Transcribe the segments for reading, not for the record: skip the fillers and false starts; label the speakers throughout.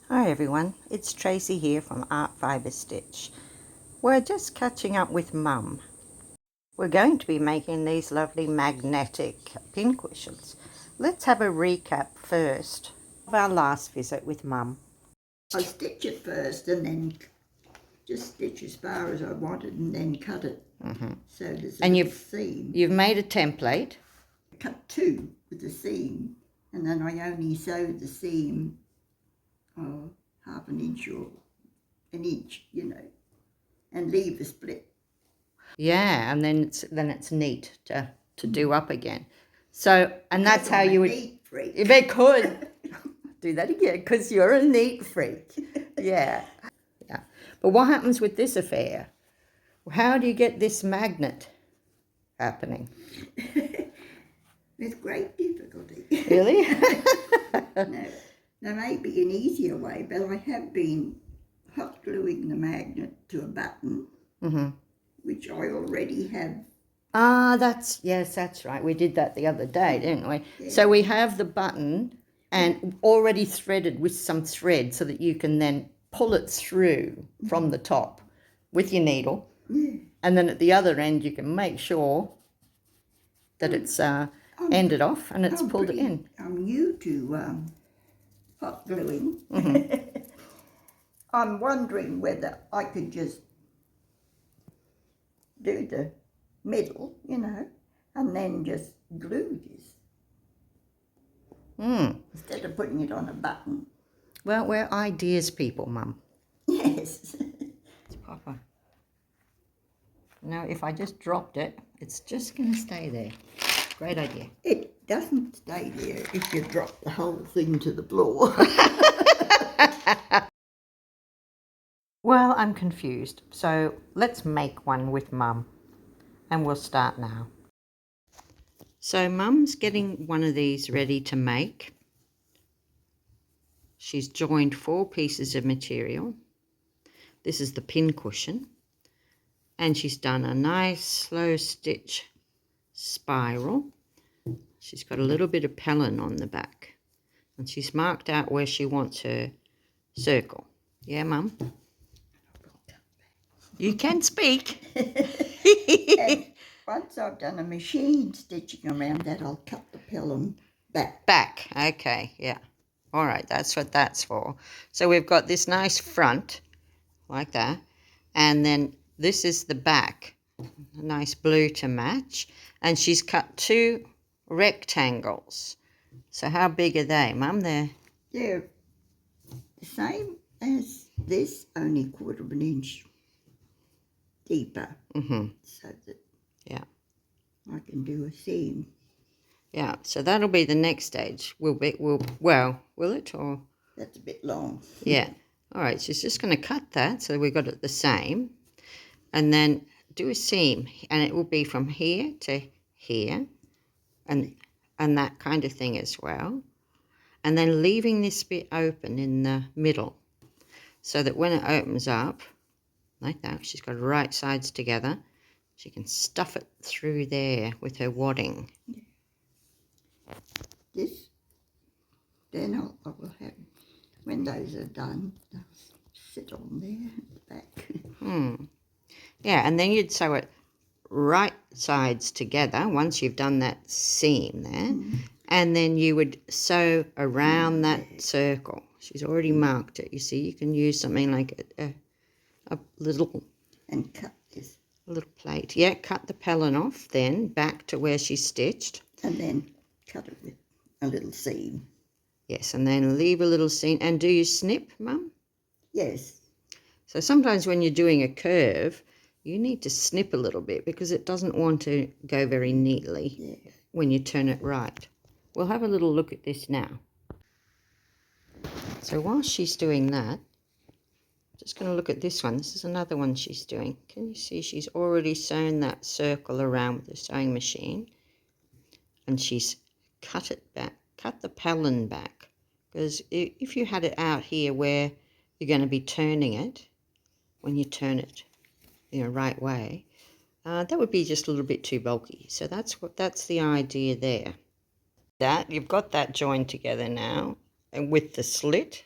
Speaker 1: Hi everyone, it's Tracy here from Art Fibre Stitch. We're just catching up with Mum. We're going to be making these lovely magnetic pincushions. Let's have a recap first of our last visit with Mum.
Speaker 2: I stitch it first and then just stitch as far as I wanted and then cut it. So there's a little seam.
Speaker 1: You've made a template.
Speaker 2: I cut two with the seam and then I only sewed the seam half an inch or an inch, and leave the split.
Speaker 1: Yeah, and then it's neat to do up again. So, and that's how you would...
Speaker 2: Neat freak.
Speaker 1: If it could. Do that again, because you're a neat freak. Yeah. Yeah. But what happens with this affair? How do you get this magnet happening?
Speaker 2: With great difficulty.
Speaker 1: Really?
Speaker 2: No, there may be an easier way, but I have been hot gluing the magnet to a button, which I already have.
Speaker 1: Yes, that's right. We did that the other day, didn't we? Yeah. So we have the button and already threaded with some thread so that you can then pull it through from the top with your needle. Yeah. And then at the other end you can make sure that it's ended off and it's pulled it in.
Speaker 2: I'm new to hot gluing. I'm wondering whether I could just do the middle, and then just glue this. Instead of putting it on a button.
Speaker 1: Well, we're ideas people, Mum.
Speaker 2: Yes.
Speaker 1: It's proper. Now, if I just dropped it, it's just going to stay there. Great idea.
Speaker 2: It doesn't stay there if you drop the whole thing to the floor.
Speaker 1: Well, I'm confused. So let's make one with Mum. And we'll start now. So Mum's getting one of these ready to make. She's joined 4 pieces of material. This is the pincushion. And she's done a nice slow stitch spiral. She's got a little bit of pellin on the back. And she's marked out where she wants her circle. Yeah, Mum? You can speak.
Speaker 2: And once I've done a machine stitching around that, I'll cut the pellin back.
Speaker 1: Back, okay, yeah. All right, that's what that's for. So we've got this nice front, like that, and then this is the back, a nice blue to match, and she's cut 2 rectangles. So how big are they, Mum?
Speaker 2: They're the same as this, only 1/4 of an inch deeper, so that I can do a seam.
Speaker 1: Yeah, so that'll be the next stage. Will it? Or
Speaker 2: that's a bit long.
Speaker 1: Yeah. All right. She's just going to cut that so we got it the same, and then do a seam, and it will be from here to here, and that kind of thing as well, and then leaving this bit open in the middle, so that when it opens up, like that, she's got right sides together. She can stuff it through there with her wadding.
Speaker 2: This, then I will have, when those are done, they'll sit on there at the back.
Speaker 1: Yeah, and then you'd sew it right sides together once you've done that seam there, and then you would sew around that circle. She's already marked it. You see, you can use something like a little...
Speaker 2: And cut this.
Speaker 1: A little plate. Yeah, cut the pellin off then, back to where she stitched.
Speaker 2: And then cut it with a little seam.
Speaker 1: Yes, and then leave a little seam. And do you snip, Mum?
Speaker 2: Yes.
Speaker 1: So sometimes when you're doing a curve, you need to snip a little bit because it doesn't want to go very neatly when you turn it right. We'll have a little look at this now. So while she's doing that, just going to look at this one. This is another one she's doing. Can you see she's already sewn that circle around with the sewing machine, and she's cut it back, cut the pellin back, because if you had it out here where you're going to be turning it, when you turn it right way, that would be just a little bit too bulky. So that's the idea there. You've got that joined together now, and with the slit,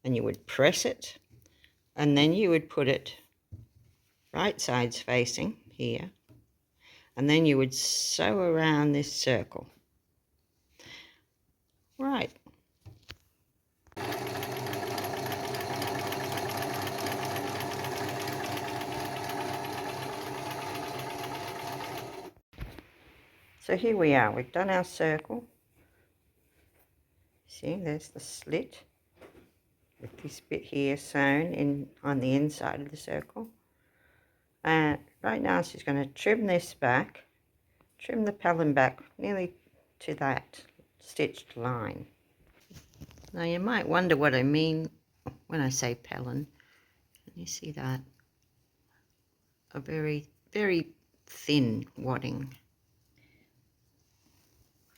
Speaker 1: and you would press it, and then you would put it right sides facing here, and then you would sew around this circle. Right. So here we are, we've done our circle. See, there's the slit with this bit here sewn in on the inside of the circle. And right now she's going to trim this back, trim the pellin back nearly to that stitched line. Now you might wonder what I mean when I say pellin. Can you see that? A very, very thin wadding.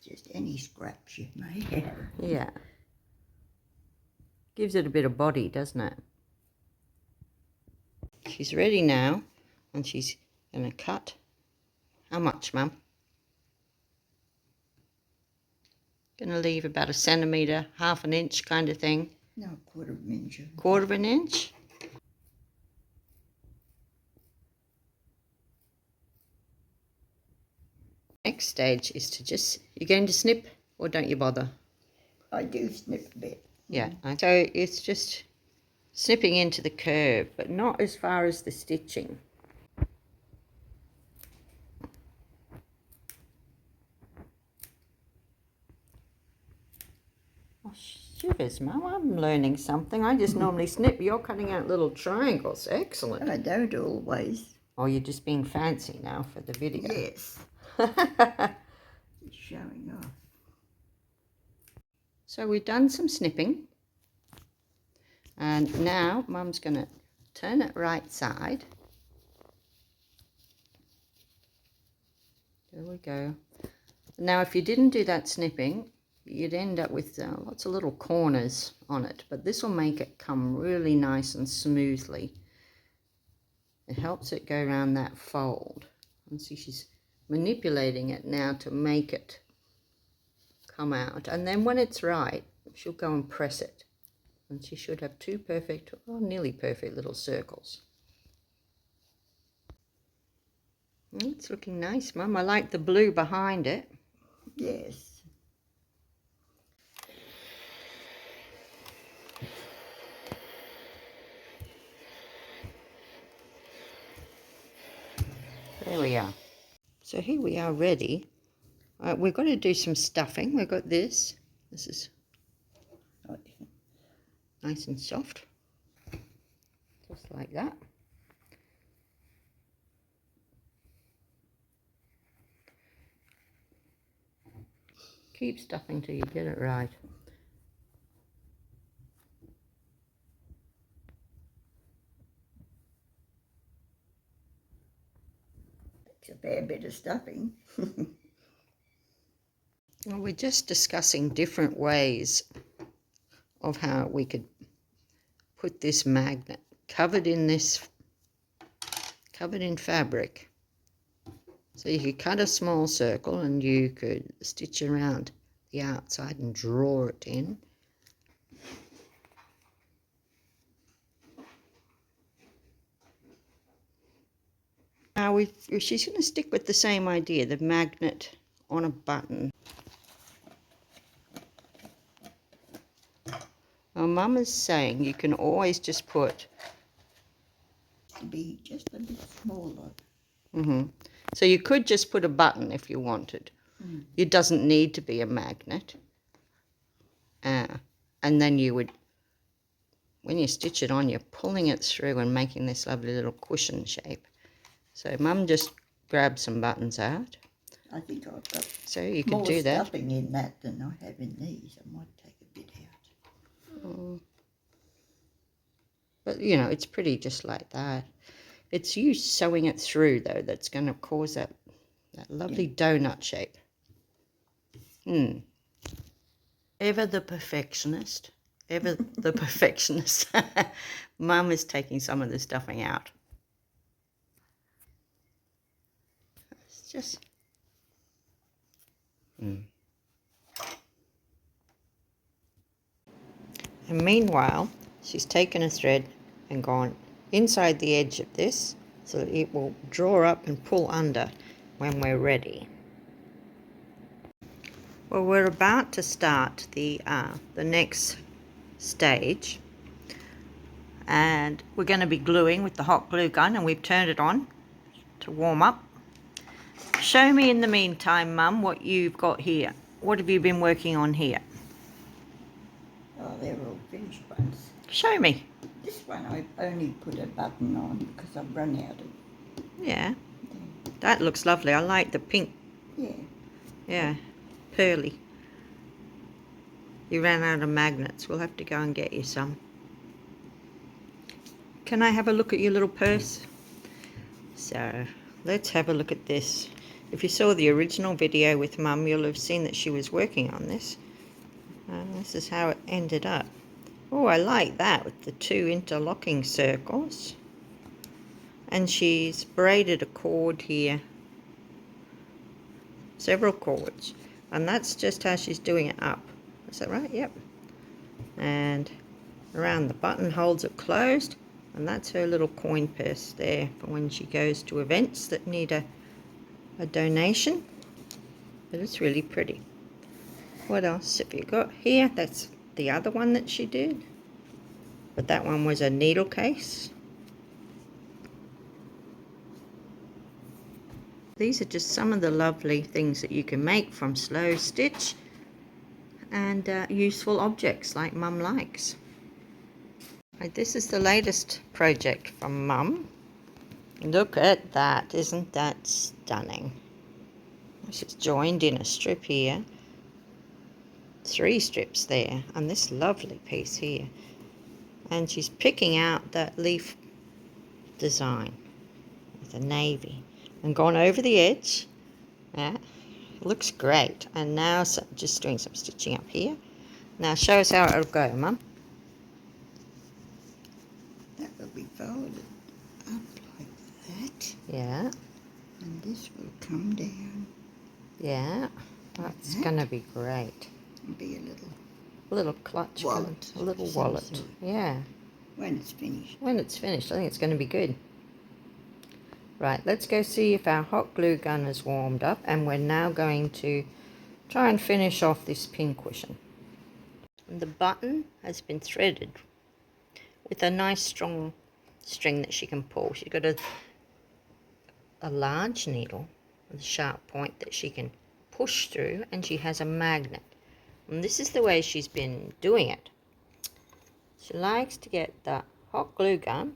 Speaker 2: Just any scraps you may have.
Speaker 1: Yeah. Gives it a bit of body, doesn't it? She's ready now, and she's going to cut. How much, Mum? Going to leave about a centimetre, half an inch kind of thing.
Speaker 2: No, quarter of an inch.
Speaker 1: Quarter of an inch? Next stage is to just, you're going to snip or don't you bother?
Speaker 2: I do snip a bit.
Speaker 1: Yeah, so it's just snipping into the curve, but not as far as the stitching. Oh, shivers, Mum, I'm learning something. I just normally snip. You're cutting out little triangles. Excellent.
Speaker 2: I don't always.
Speaker 1: Oh, you're just being fancy now for the video.
Speaker 2: Yes. It's showing off.
Speaker 1: So we've done some snipping. And now Mum's going to turn it right side. There we go. Now if you didn't do that snipping, you'd end up with lots of little corners on it. But this will make it come really nice and smoothly. It helps it go around that fold. And see, she's manipulating it now to make it come out. And then when it's right, she'll go and press it. And she should have two perfect, or nearly perfect little circles. It's looking nice, Mum. I like the blue behind it.
Speaker 2: Yes.
Speaker 1: There we are. So here we are ready. We've got to do some stuffing. We've got this. This is nice and soft. Just like that. Keep stuffing till you get it right.
Speaker 2: It's a fair bit of stuffing.
Speaker 1: Well, we're just discussing different ways of how we could put this magnet covered in fabric. So you could cut a small circle and you could stitch around the outside and draw it in. Now she's going to stick with the same idea, the magnet on a button. Well, Mum is saying you can always just put...
Speaker 2: To be just a bit smaller.
Speaker 1: So you could just put a button if you wanted. It doesn't need to be a magnet. And then you would, when you stitch it on, you're pulling it through and making this lovely little cushion shape. So Mum just grabbed some buttons out.
Speaker 2: I think I've got
Speaker 1: so you could do that.
Speaker 2: more stuffing in that than I have in these. I might take a bit out.
Speaker 1: But, you know, it's pretty just like that. It's you sewing it through, though, that's going to cause that lovely donut shape. Ever the perfectionist. Ever the perfectionist. Mum is taking some of the stuffing out. It's just... And meanwhile, she's taken a thread and gone inside the edge of this so that it will draw up and pull under when we're ready. Well, we're about to start the next stage, and we're going to be gluing with the hot glue gun, and we've turned it on to warm up. Show me in the meantime, Mum, what you've got here. What have you been working on here?
Speaker 2: Oh, they're all finished ones.
Speaker 1: Show me.
Speaker 2: This one I only put a button on because I've run out of.
Speaker 1: Yeah, that looks lovely. I like the pink.
Speaker 2: Yeah.
Speaker 1: Yeah, pearly. You ran out of magnets. We'll have to go and get you some. Can I have a look at your little purse? So, let's have a look at this. If you saw the original video with Mum, you'll have seen that she was working on this. This is how it ended up. Oh, I like that with the 2 interlocking circles. And she's braided a cord here. Several cords. And that's just how she's doing it up. Is that right? Yep. And around the button holds it closed. And that's her little coin purse there for when she goes to events that need a donation. But it's really pretty. What else have you got here? That's the other one that she did. But that one was a needle case. These are just some of the lovely things that you can make from slow stitch and useful objects like Mum likes. Right, this is the latest project from Mum. Look at that, isn't that stunning? She's joined in a strip here, 3 strips there, and this lovely piece here. And she's picking out that leaf design with a navy and gone over the edge. Yeah, looks great. And now just doing some stitching up here. Now show us how it'll go, Mum.
Speaker 2: That will be folded up like that.
Speaker 1: Yeah.
Speaker 2: And this will come down.
Speaker 1: Yeah, that's going to be great.
Speaker 2: And be
Speaker 1: A little clutch
Speaker 2: wallet.
Speaker 1: A little wallet. Yeah.
Speaker 2: When it's finished.
Speaker 1: When it's finished, I think it's going to be good. Right, let's go see if our hot glue gun is warmed up, and we're now going to try and finish off this pincushion. And the button has been threaded with a nice strong string that she can pull. She's got a large needle with a sharp point that she can push through, and she has a magnet. And this is the way she's been doing it. She likes to get the hot glue gun,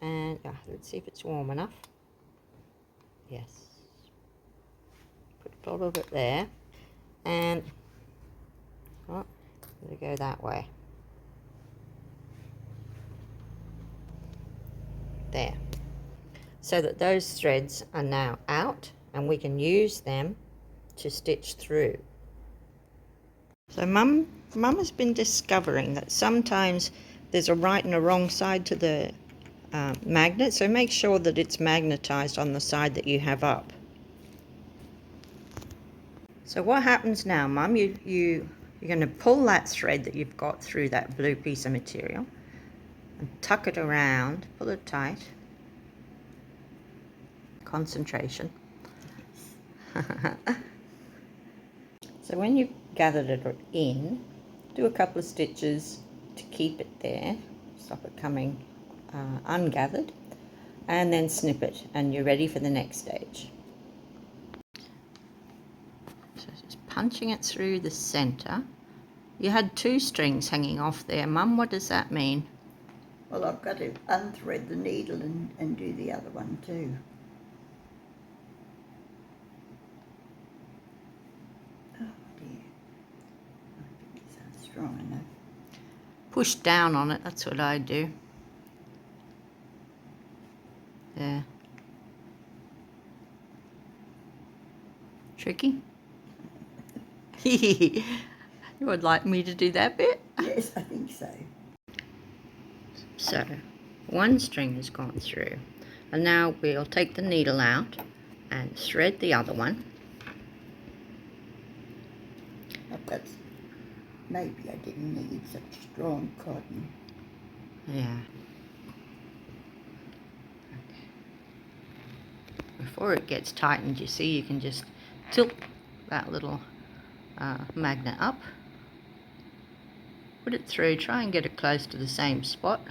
Speaker 1: and let's see if it's warm enough. Yes. Put a lot of it there, and it'll go that way. There. So that those threads are now out, and we can use them to stitch through. So Mum has been discovering that sometimes there's a right and a wrong side to the magnet, so make sure that it's magnetized on the side that you have up. So what happens now, Mum, you're going to pull that thread that you've got through that blue piece of material and tuck it around, pull it tight. Concentration. So when you've gathered it in, do a couple of stitches to keep it there, stop it coming ungathered, and then snip it, and you're ready for the next stage. So just punching it through the center. You had 2 strings hanging off there, Mum. What does that mean?
Speaker 2: Well, I've got to unthread the needle and do the other one too. Oh dear. I don't think it's strong enough.
Speaker 1: Push down on it, that's what I do. There. Tricky? You would like me to do that bit?
Speaker 2: Yes, I think so.
Speaker 1: So, one string has gone through, and now we'll take the needle out and thread the other one.
Speaker 2: Maybe I didn't need such strong cotton.
Speaker 1: Yeah. Before it gets tightened, you see, you can just tilt that little magnet up, put it through, try and get it close to the same spot.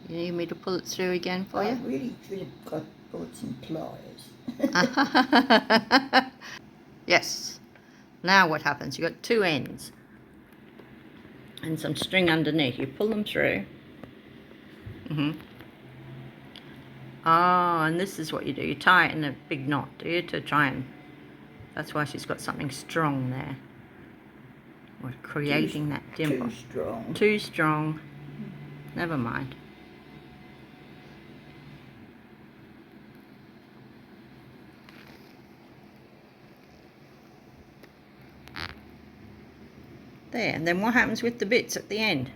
Speaker 1: You need me to pull it through again for you?
Speaker 2: I really should have bought some pliers.
Speaker 1: Yes. Now what happens? You've got two ends and some string underneath. You pull them through. Oh, and this is what you do. You tie it in a big knot, do you, to try and... That's why she's got something strong there. We're creating that dimple.
Speaker 2: Too strong.
Speaker 1: Too strong. Never mind. There, and then what happens with the bits at the end?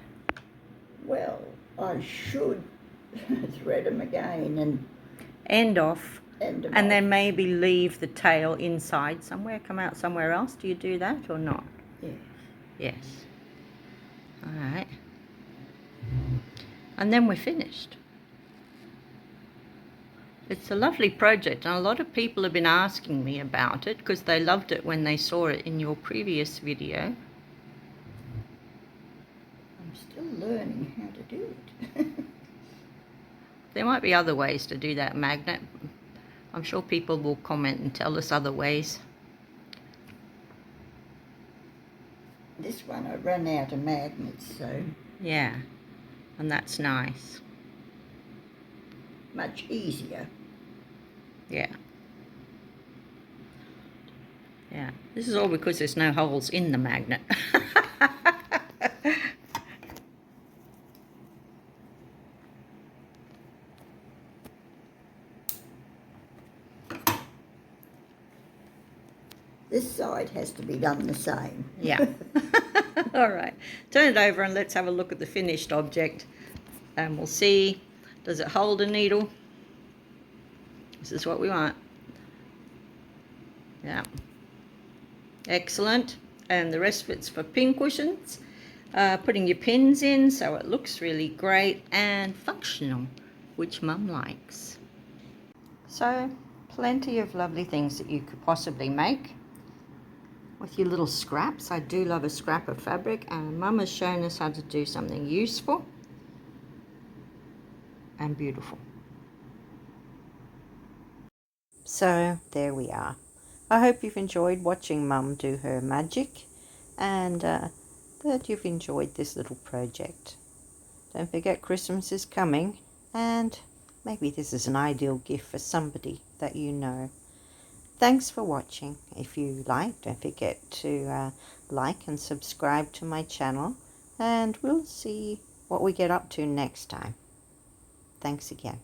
Speaker 2: Well, I should thread them again and
Speaker 1: End off.
Speaker 2: end them
Speaker 1: And
Speaker 2: off.
Speaker 1: then maybe leave the tail inside somewhere, come out somewhere else. Do you do that or not?
Speaker 2: Yes.
Speaker 1: Yes. All right. And then we're finished. It's a lovely project, and a lot of people have been asking me about it because they loved it when they saw it in your previous video.
Speaker 2: I'm still learning how to do it.
Speaker 1: There might be other ways to do that magnet. I'm sure people will comment and tell us other ways.
Speaker 2: This one I ran out of magnets, so
Speaker 1: Yeah, and that's nice.
Speaker 2: much easier.
Speaker 1: Yeah. Yeah. This is all because there's no holes in the magnet.
Speaker 2: This side has to be done the same.
Speaker 1: Yeah. All right. Turn it over and let's have a look at the finished object. And we'll see, does it hold a needle? This is what we want. Yeah. Excellent. And the rest of it's for pincushions. Putting your pins in so it looks really great and functional, which Mum likes. So, plenty of lovely things that you could possibly make with your little scraps. I do love a scrap of fabric, and Mum has shown us how to do something useful and beautiful. So there we are. I hope you've enjoyed watching Mum do her magic, and that you've enjoyed this little project. Don't forget Christmas is coming, and maybe this is an ideal gift for somebody that you know. Thanks for watching. If you like, don't forget to like and subscribe to my channel, and we'll see what we get up to next time. Thanks again.